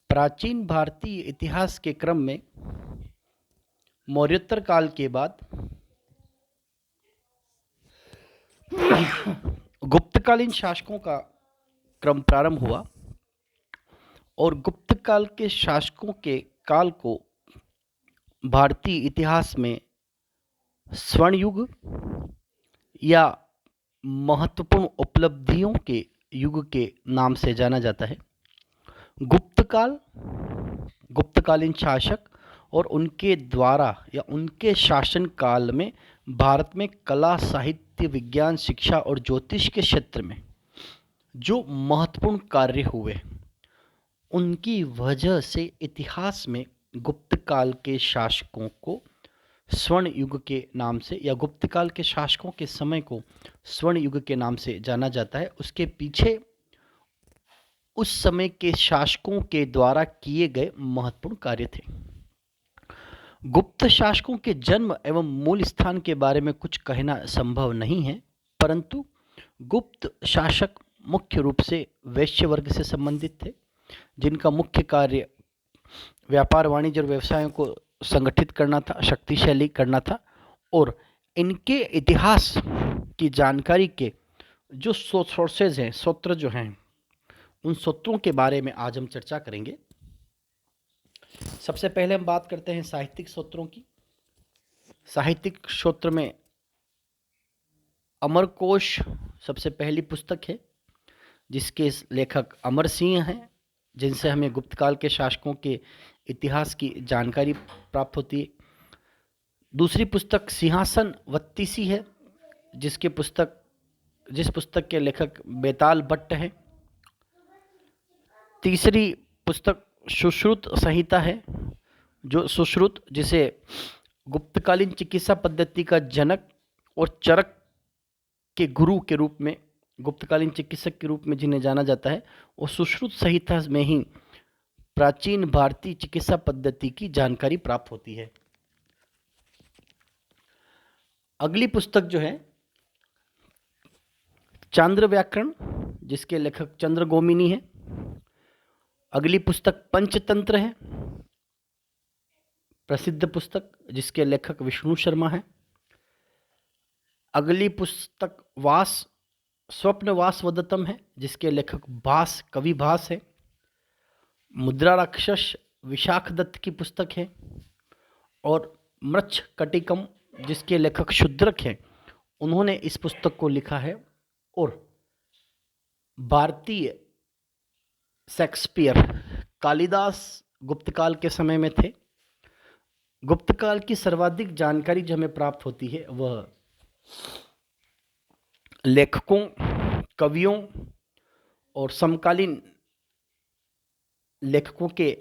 प्राचीन भारतीय इतिहास के क्रम में मौर्योत्तर काल के बाद गुप्तकालीन शासकों का क्रम प्रारंभ हुआ और गुप्त काल के शासकों के काल को भारतीय इतिहास में स्वर्ण युग या महत्वपूर्ण उपलब्धियों के युग के नाम से जाना जाता है। गुप्तकालीन शासक और उनके द्वारा या उनके शासन काल में भारत में कला, साहित्य, विज्ञान, शिक्षा और ज्योतिष के क्षेत्र में जो महत्वपूर्ण कार्य हुए, उनकी वजह से इतिहास में गुप्त काल के शासकों को स्वर्ण युग के नाम से या गुप्त काल के शासकों के समय को स्वर्ण युग के नाम से जाना जाता है। उसके पीछे उस समय के शासकों के द्वारा किए गए महत्वपूर्ण कार्य थे। गुप्त शासकों के जन्म एवं मूल स्थान के बारे में कुछ कहना संभव नहीं है, परंतु गुप्त शासक मुख्य रूप से वैश्य वर्ग से संबंधित थे, जिनका मुख्य कार्य व्यापार, वाणिज्य और व्यवसायों को संगठित करना था, शक्तिशाली करना था। और इनके इतिहास की जानकारी के जो सोर्सेज हैं, स्रोत जो हैं, उन स्रोतों के बारे में आज हम चर्चा करेंगे। सबसे पहले हम बात करते हैं साहित्यिक स्रोतों की। साहित्यिक स्रोत में अमरकोश सबसे पहली पुस्तक है, जिसके लेखक अमर सिंह हैं, जिनसे हमें गुप्तकाल के शासकों के इतिहास की जानकारी प्राप्त होती है। दूसरी पुस्तक सिंहासन वत्तीसी है, जिस पुस्तक के लेखक बेताल भट्ट हैं। तीसरी पुस्तक सुश्रुत संहिता है, जो सुश्रुत, जिसे गुप्तकालीन चिकित्सा पद्धति का जनक और चरक के गुरु के रूप में, गुप्तकालीन चिकित्सक के रूप में जिन्हें जाना जाता है, और सुश्रुत संहिता में ही प्राचीन भारतीय चिकित्सा पद्धति की जानकारी प्राप्त होती है। अगली पुस्तक जो है चांद्र व्याकरण, जिसके लेखक चंद्रगोमिनी है। अगली पुस्तक पंचतंत्र है, प्रसिद्ध पुस्तक, जिसके लेखक विष्णु शर्मा है। अगली पुस्तक स्वप्न वासवदत्तम है, जिसके लेखक भास, कवि भास है। मुद्रा राक्षस विशाख दत्त की पुस्तक है। और मृच्छ कटिकम, जिसके लेखक शूद्रक हैं, उन्होंने इस पुस्तक को लिखा है। और भारतीय शेक्सपियर, कालिदास गुप्तकाल के समय में थे। गुप्तकाल की सर्वाधिक जानकारी जो हमें प्राप्त होती है वह लेखकों, कवियों और समकालीन लेखकों के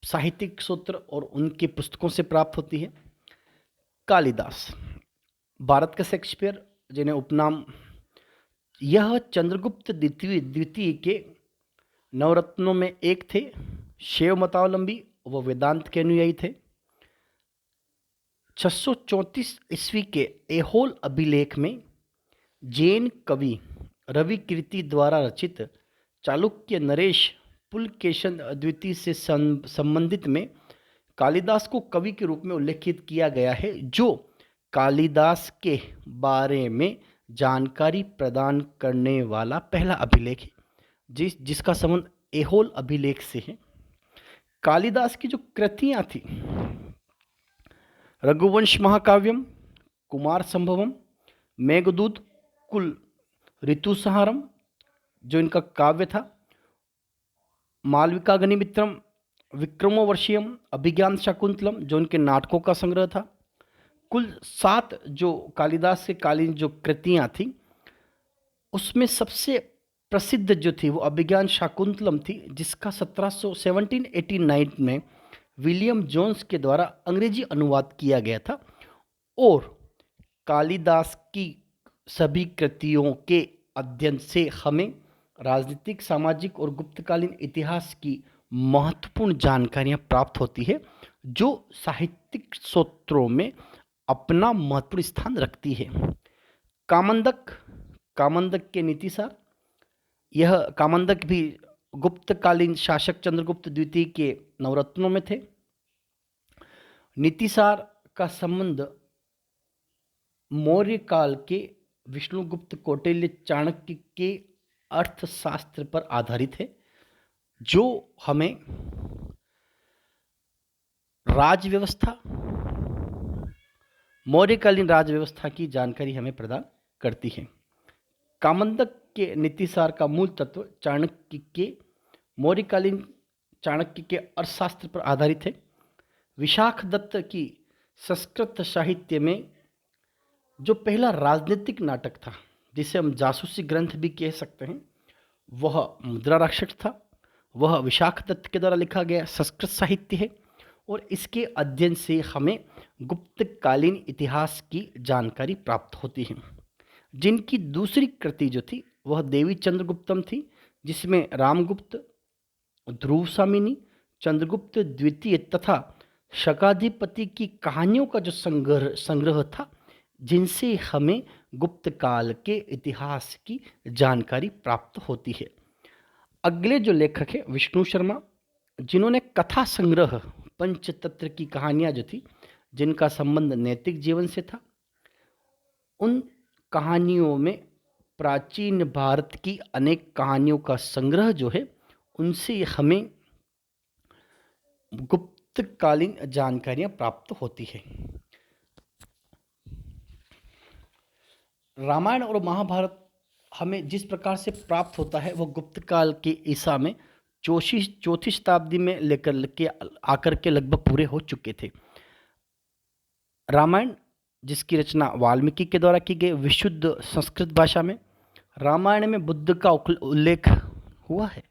साहित्यिक सूत्र और उनकी पुस्तकों से प्राप्त होती है। कालिदास भारत का शेक्सपियर, जिन्हें उपनाम, यह चंद्रगुप्त द्वितीय के नवरत्नों में एक थे। शैव मतावलंबी व वेदांत के अनुयायी थे। 634 ईस्वी के ऐहोल अभिलेख में जैन कवि रवि कीर्ति द्वारा रचित चालुक्य नरेश पुलकेशन द्वितीय से संबंधित में कालिदास को कवि के रूप में उल्लेखित किया गया है, जो कालिदास के बारे में जानकारी प्रदान करने वाला पहला अभिलेख है, जिसका संबंध ऐहोल अभिलेख से है। कालिदास की जो कृतियां थी, रघुवंश महाकाव्यम, कुमार संभवम, मेघदूत, कुल ऋतुसंहारम जो इनका काव्य था, मालविकाग्निमित्रम, विक्रमोर्वशीयम, अभिज्ञान शाकुंतलम जो इनके नाटकों का संग्रह था। कुल 7 जो कालिदास के कालीन जो कृतियां थी, उसमें सबसे प्रसिद्ध जो थी वो अभिज्ञान शाकुंतलम थी, जिसका 1789 में विलियम जोन्स के द्वारा अंग्रेजी अनुवाद किया गया था। और कालिदास की सभी कृतियों के अध्ययन से हमें राजनीतिक, सामाजिक और गुप्तकालीन इतिहास की महत्वपूर्ण जानकारियां प्राप्त होती है, जो साहित्यिक स्रोतों में अपना महत्वपूर्ण स्थान रखती है। कामंदक के नीतिसार, यह कामंदक भी गुप्तकालीन शासक चंद्रगुप्त द्वितीय के नवरत्नों में थे। नीतिसार का संबंध मौर्य काल के विष्णुगुप्त कौटिल्य चाणक्य के अर्थशास्त्र पर आधारित है, जो हमें राजव्यवस्था, मौर्यकालीन राजव्यवस्था की जानकारी हमें प्रदान करती है। कामंदक के नीतिसार का मूल तत्व चाणक्य के मौर्यकालीन चाणक्य के अर्थशास्त्र पर आधारित है। विशाख दत्त की संस्कृत साहित्य में जो पहला राजनीतिक नाटक था, जिसे हम जासूसी ग्रंथ भी कह सकते हैं, वह मुद्रा राक्षस था। वह विशाख दत्त के द्वारा लिखा गया संस्कृत साहित्य है और इसके अध्ययन से हमें गुप्तकालीन इतिहास की जानकारी प्राप्त होती है। जिनकी दूसरी कृति जो थी वह देवी चंद्रगुप्तम थी, जिसमें रामगुप्त, ध्रुव सामिनी, चंद्रगुप्त द्वितीय तथा शकाधिपति की कहानियों का जो संग्रह था, जिनसे हमें गुप्त काल के इतिहास की जानकारी प्राप्त होती है। अगले जो लेखक है विष्णु शर्मा, जिन्होंने कथा संग्रह पंचतंत्र की कहानियाँ जो थी, जिनका संबंध नैतिक जीवन से था, उन कहानियों में प्राचीन भारत की अनेक कहानियों का संग्रह जो है, उनसे हमें गुप्तकालीन जानकारियाँ प्राप्त होती है। रामायण और महाभारत हमें जिस प्रकार से प्राप्त होता है, वह गुप्त काल के ईसा में चौथी शताब्दी में लेकर के आकर के लगभग पूरे हो चुके थे। रामायण, जिसकी रचना वाल्मीकि के द्वारा की गई विशुद्ध संस्कृत भाषा में, रामायण में बुद्ध का उल्लेख हुआ है।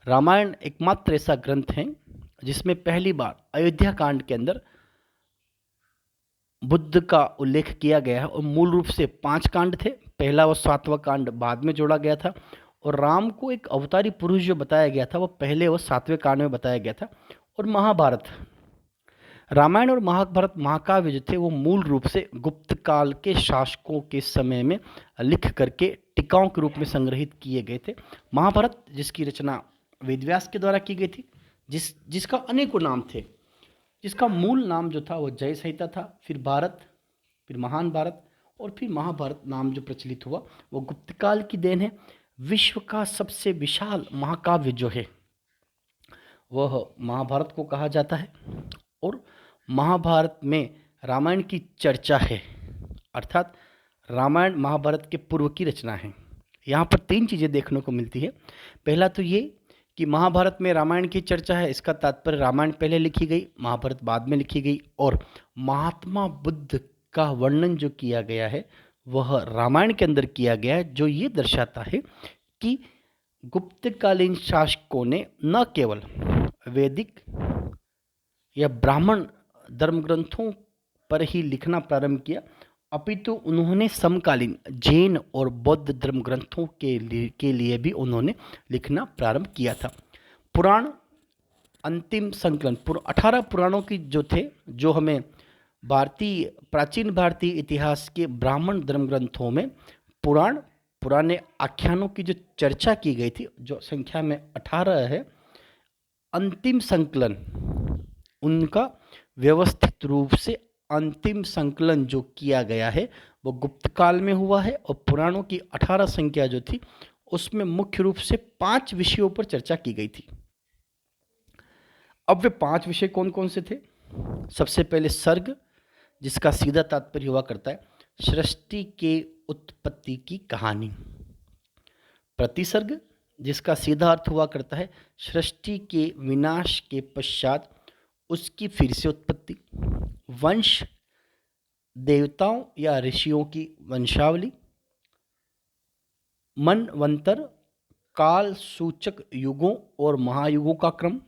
रामायण एकमात्र ऐसा ग्रंथ है जिसमें पहली बार अयोध्या कांड के अंदर बुद्ध का उल्लेख किया गया है और मूल रूप से 5 कांड थे। पहला व 7वां कांड बाद में जोड़ा गया था और राम को एक अवतारी पुरुष जो बताया गया था, वो पहले व 7वें कांड में बताया गया था। और महाभारत, रामायण और महाभारत महाकाव्य जो थे, वो मूल रूप से गुप्त काल के शासकों के समय में लिख करके टीकाओं के रूप में संग्रहित किए गए थे। महाभारत, जिसकी रचना वेदव्यास के द्वारा की गई थी, जिसका अनेकों नाम थे, जिसका मूल नाम जो था वो जय संहिता था, फिर भारत, फिर महान भारत और फिर महाभारत नाम जो प्रचलित हुआ, वो गुप्तकाल की देन है। विश्व का सबसे विशाल महाकाव्य जो है वह महाभारत को कहा जाता है और महाभारत में रामायण की चर्चा है, अर्थात रामायण महाभारत के पूर्व की रचना है। यहाँ पर 3 चीज़ें देखने को मिलती है। पहला तो ये कि महाभारत में रामायण की चर्चा है, इसका तात्पर्य रामायण पहले लिखी गई, महाभारत बाद में लिखी गई। और महात्मा बुद्ध का वर्णन जो किया गया है वह रामायण के अंदर किया गया है, जो ये दर्शाता है कि गुप्तकालीन शासकों ने न केवल वैदिक या ब्राह्मण धर्म ग्रंथों पर ही लिखना प्रारंभ किया, अपितु उन्होंने समकालीन जैन और बौद्ध धर्म ग्रंथों के लिए भी उन्होंने लिखना प्रारंभ किया था। पुराण अंतिम संकलन 18 पुराणों की जो थे, जो हमें प्राचीन भारतीय इतिहास के ब्राह्मण धर्म ग्रंथों में पुराने आख्यानों की जो चर्चा की गई थी, जो संख्या में 18 है, अंतिम संकलन उनका व्यवस्थित रूप से अंतिम संकलन जो किया गया है वो गुप्तकाल में हुआ है। और पुराणों की 18 संख्या जो थी उसमें मुख्य रूप से 5 विषयों पर चर्चा की गई थी। अब वे 5 विषय कौन कौन से थे? सबसे पहले सर्ग, जिसका सीधा तात्पर्य हुआ करता है सृष्टि के उत्पत्ति की कहानी। प्रतिसर्ग, जिसका सीधा अर्थ हुआ करता है सृष्टि के विनाश के पश्चात उसकी फिर से उत्पत्ति। वंश, देवताओं या ऋषियों की वंशावली। मनवंतर, काल सूचक युगों और महायुगों का क्रम।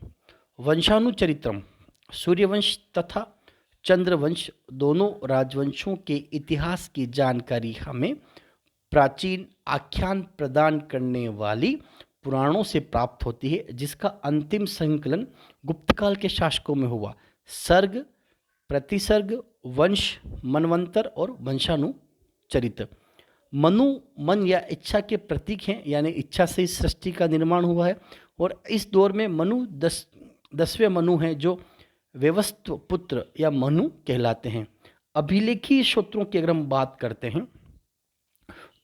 वंशानुचरित्रम, सूर्यवंश तथा चंद्रवंश दोनों राजवंशों के इतिहास की जानकारी हमें प्राचीन आख्यान प्रदान करने वाली पुराणों से प्राप्त होती है, जिसका अंतिम संकलन गुप्तकाल के शासकों में हुआ। सर्ग, प्रतिसर्ग, वंश, मनवंतर और वंशानुचरित। मनु मन या इच्छा के प्रतीक हैं, यानी इच्छा से ही सृष्टि का निर्माण हुआ है। और इस दौर में मनु 10वें मनु हैं जो वेवस्व पुत्र या मनु कहलाते हैं। अभिलेखीय स्रोतों की अगर हम बात करते हैं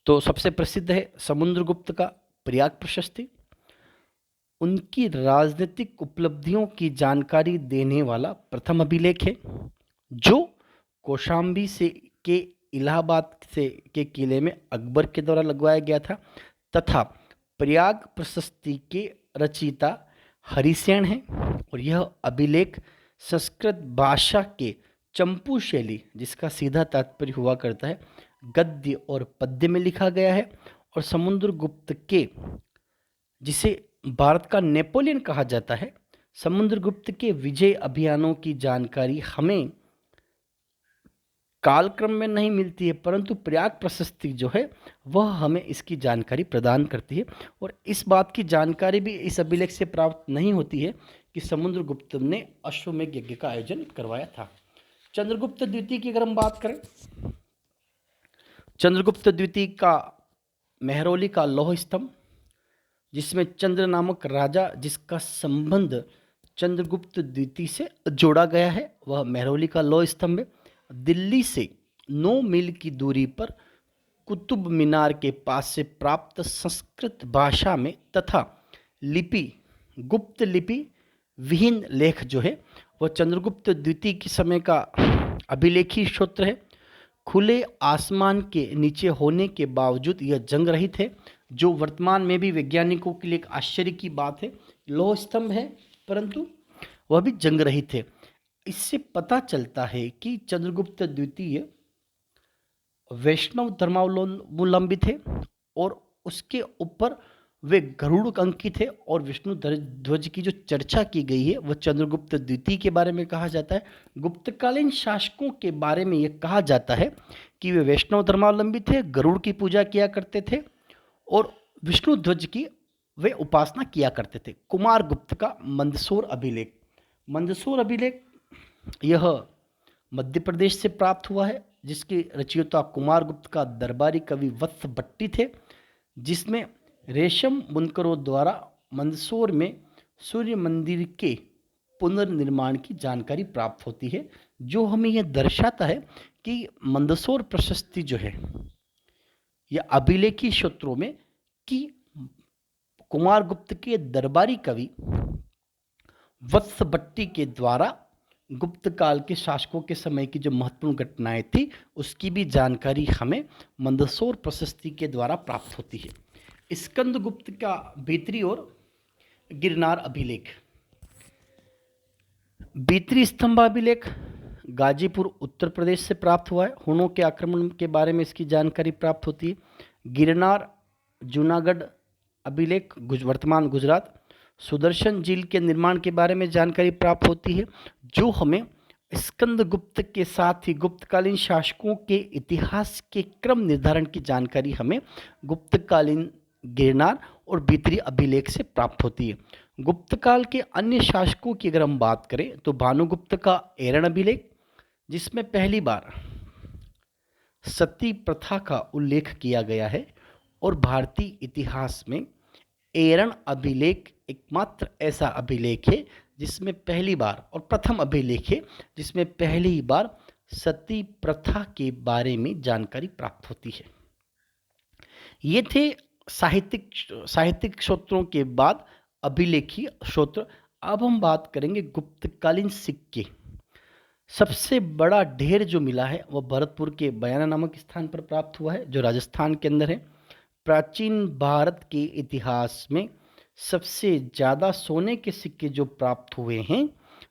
तो सबसे प्रसिद्ध है समुद्रगुप्त का प्रयाग प्रशस्ति। उनकी राजनीतिक उपलब्धियों की जानकारी देने वाला प्रथम अभिलेख है जो कौशाम्बी से के इलाहाबाद से के किले में अकबर के द्वारा लगवाया गया था, तथा प्रयाग प्रशस्ति के रचयिता हरिसेन हैं। और यह अभिलेख संस्कृत भाषा के चंपू शैली, जिसका सीधा तात्पर्य हुआ करता है गद्य और पद्य में लिखा गया है। और समुद्रगुप्त के, जिसे भारत का नेपोलियन कहा जाता है, समुद्रगुप्त के विजय अभियानों की जानकारी हमें कालक्रम में नहीं मिलती है, परंतु प्रयाग प्रशस्ति जो है वह हमें इसकी जानकारी प्रदान करती है। और इस बात की जानकारी भी इस अभिलेख से प्राप्त नहीं होती है कि समुद्रगुप्त ने अश्वमेध यज्ञ का आयोजन करवाया था। चंद्रगुप्त द्वितीय की अगर हम बात करें, चंद्रगुप्त द्वितीय का मेहरौली का लौह स्तंभ, जिसमें चंद्र नामक राजा जिसका संबंध चंद्रगुप्त द्वितीय से जोड़ा गया है, वह मेहरौली का लौह स्तंभ है। दिल्ली से 9 मील की दूरी पर कुतुब मीनार के पास से प्राप्त संस्कृत भाषा में तथा लिपि, गुप्त लिपि विहीन लेख जो है वह चंद्रगुप्त द्वितीय के समय का अभिलेखी स्रोत है। खुले आसमान के नीचे होने के बावजूद यह जंग रहित है, जो वर्तमान में भी वैज्ञानिकों के लिए एक आश्चर्य की बात है। लौह स्तंभ है परंतु वह भी जंग रहित है। इससे पता चलता है कि चंद्रगुप्त द्वितीय वैष्णव धर्मावलंबी थे और उसके ऊपर वे गरुड़ अंकित थे। और विष्णु ध्वज की जो चर्चा की गई है वह चंद्रगुप्त द्वितीय के बारे में कहा जाता है। गुप्तकालीन शासकों के बारे में यह कहा जाता है कि वे वैष्णव धर्मावलंबी थे, गरुड़ की पूजा किया करते थे और विष्णु ध्वज की वे उपासना किया करते थे। कुमार गुप्त का मंदसौर अभिलेख, मंदसौर अभिलेख यह मध्य प्रदेश से प्राप्त हुआ है, जिसके रचयिता कुमार गुप्त का दरबारी कवि वत्स भट्टी थे, जिसमें रेशम बुनकरों द्वारा मंदसौर में सूर्य मंदिर के पुनर्निर्माण की जानकारी प्राप्त होती है, जो हमें यह दर्शाता है कि मंदसौर प्रशस्ति जो है यह अभिलेखी सूत्रों में कि कुमार गुप्त के दरबारी कवि वत्स भट्टी के द्वारा गुप्त काल के शासकों के समय की जो महत्वपूर्ण घटनाएं थी उसकी भी जानकारी हमें मंदसौर प्रशस्ति के द्वारा प्राप्त होती है। स्कंदगुप्त का भीतरी और गिरनार अभिलेख, भीतरी स्तंभ अभिलेख गाजीपुर उत्तर प्रदेश से प्राप्त हुआ है। हुनों के आक्रमण के बारे में इसकी जानकारी प्राप्त होती है। गिरनार जूनागढ़ अभिलेख वर्तमान गुजरात, सुदर्शन झील के निर्माण के बारे में जानकारी प्राप्त होती है, जो हमें स्कंदगुप्त के साथ ही गुप्तकालीन शासकों के इतिहास के क्रम निर्धारण की जानकारी हमें गुप्तकालीन गिरनार और भीतरी अभिलेख से प्राप्त होती है। गुप्तकाल के अन्य शासकों की अगर हम बात करें तो भानुगुप्त का एरण अभिलेख, जिसमें पहली बार सती प्रथा का उल्लेख किया गया है और भारतीय इतिहास में एरण अभिलेख एकमात्र ऐसा अभिलेख है जिसमें पहली बार और प्रथम अभिलेख है जिसमें पहली बार सती प्रथा के बारे में जानकारी प्राप्त होती है। ये थे साहित्यिक स्रोतों के बाद अभिलेखीय स्रोत। अब हम बात करेंगे गुप्तकालीन सिक्के। सबसे बड़ा ढेर जो मिला है वह भरतपुर के बयाना नामक स्थान पर प्राप्त हुआ है, जो राजस्थान के अंदर है। प्राचीन भारत के इतिहास में सबसे ज़्यादा सोने के सिक्के जो प्राप्त हुए हैं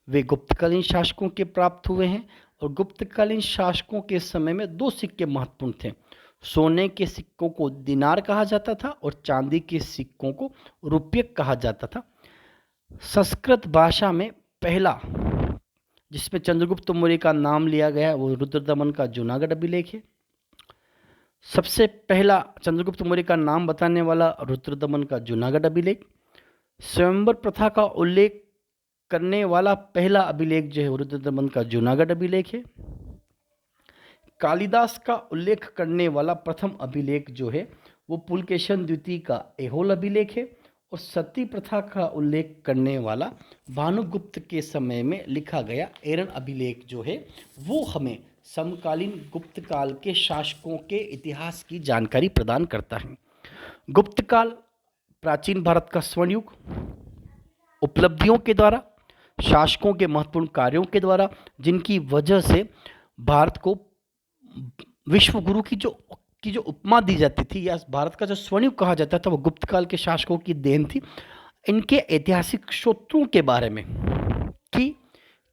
वे गुप्तकालीन शासकों के प्राप्त हुए हैं। और गुप्तकालीन शासकों के समय में 2 सिक्के महत्वपूर्ण थे। सोने के सिक्कों को दिनार कहा जाता था और चांदी के सिक्कों को रुपये कहा जाता था। संस्कृत भाषा में पहला जिसमें चंद्रगुप्त मौर्य का नाम लिया गया है वो रुद्रदमन का जूनागढ़ अभिलेख है। सबसे पहला चंद्रगुप्त मौर्य का नाम बताने वाला रुद्रदमन का जूनागढ़ अभिलेख। स्वयंवर प्रथा का उल्लेख करने वाला पहला अभिलेख जो है रुद्रदमन का जूनागढ़ अभिलेख है। कालिदास का उल्लेख करने वाला प्रथम अभिलेख जो है वो पुलकेशन द्वितीय का ऐहोल अभिलेख है। और सती प्रथा का उल्लेख करने वाला भानुगुप्त के समय में लिखा गया एरन अभिलेख जो है वो हमें समकालीन गुप्त काल के शासकों के इतिहास की जानकारी प्रदान करता है। गुप्त काल प्राचीन भारत का स्वर्ण युग, उपलब्धियों के द्वारा, शासकों के महत्वपूर्ण कार्यों के द्वारा, जिनकी वजह से भारत को विश्व गुरु की जो उपमा दी जाती थी या भारत का जो स्वर्ण युग कहा जाता था वो गुप्त काल के शासकों की देन थी। इनके ऐतिहासिक स्रोतों के बारे में कि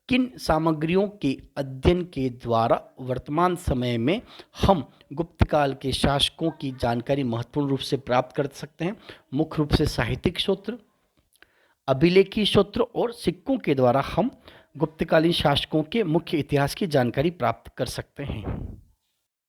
किन सामग्रियों के अध्ययन के द्वारा वर्तमान समय में हम गुप्त काल के शासकों की जानकारी महत्वपूर्ण रूप से प्राप्त कर सकते हैं। मुख्य रूप से साहित्यिक स्रोत, अभिलेखी स्रोत और सिक्कों के द्वारा हम गुप्तकालीन शासकों के मुख्य इतिहास की जानकारी प्राप्त कर सकते हैं।